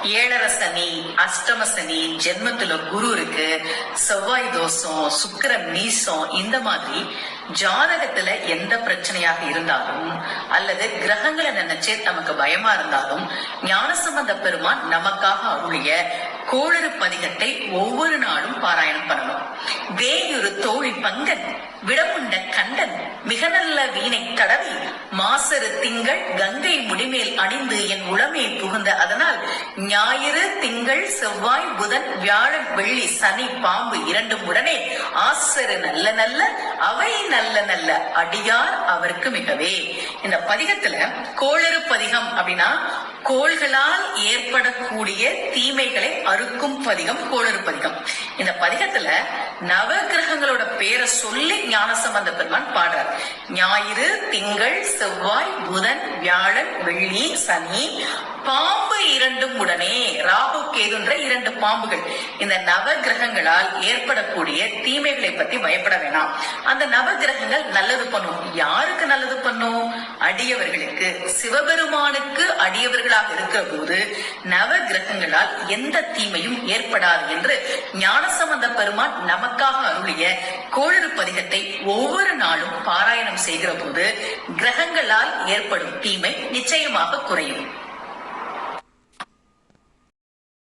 ஏழரை சனி, அஷ்டம சனி, ஜென்மத்துல குரு இருக்கு, செவ்வாய் தோஷம், சுக்கிரன் நீசம், இந்த மாதிரி ஜாதகத்துல எந்த பிரச்சனையாக இருந்தாலும் அல்லது கிரகங்களை நினைச்சே நமக்கு பயமா இருந்தாலும் ஞானசம்பந்த பெருமான் நமக்காக அருளிய கோளறு பதிகத்தை ஒவ்வொரு நாளும் பாராயணம் பண்ணணும். வேயுறு தோழி பங்கன் விடமுண்ட கண்டன் மிக நல்ல வீணை தடவி மாசரு திங்கள் கங்கை முடிமேல் அணிந்து என் உளமே புகுந்த அதனால் ஞாயிறு திங்கள் செவ்வாய் புதன் வியாழன் வெள்ளி சனி பாம்பு இரண்டும் உடனே ஆசரு நல்ல நல்ல அவை நல்ல நல்ல அடியார் அவருக்கு மிகவே. இந்த பதிகத்துல கோளறு பதிகம் அப்படின்னா கோள்களால் ஏற்படக்கூடிய தீமைகளை அறுக்கும் பதிகம் கோளறு பதிகம். இந்த பதிகத்துல நவ கிரகங்களோட பேரை சொல்லி ஞானசம்பந்த பெருமான் பாடுறார். ஞாயிறு திங்கள் செவ்வாய் புதன் வியாழன் வெள்ளி சனி பாம்பு இரண்டும் உடனே, ராகு கேதுன்ற இரண்டு பாம்புகள். இந்த நவ கிரகங்களால் ஏற்படக்கூடிய தீமைகளை பத்தி பயப்பட வேணாம். அந்த நவ கிரகங்கள் நல்லது பண்ணும். யாருக்கு நல்லது பண்ணும்? அடியவர்களுக்கு. சிவபெருமானுக்கு அடியவர்களாக இருக்கிற போது நவ கிரகங்களால் எந்த தீமையும் ஏற்படாது என்று ஞானசம்பந்த பெருமான் நமக்காக அருளிய கோளறு பதிகத்தை ஒவ்வொரு நாளும் பாராயணம் செய்கிற போது கிரகங்களால் ஏற்படும் தீமை நிச்சயமாக குறையும்.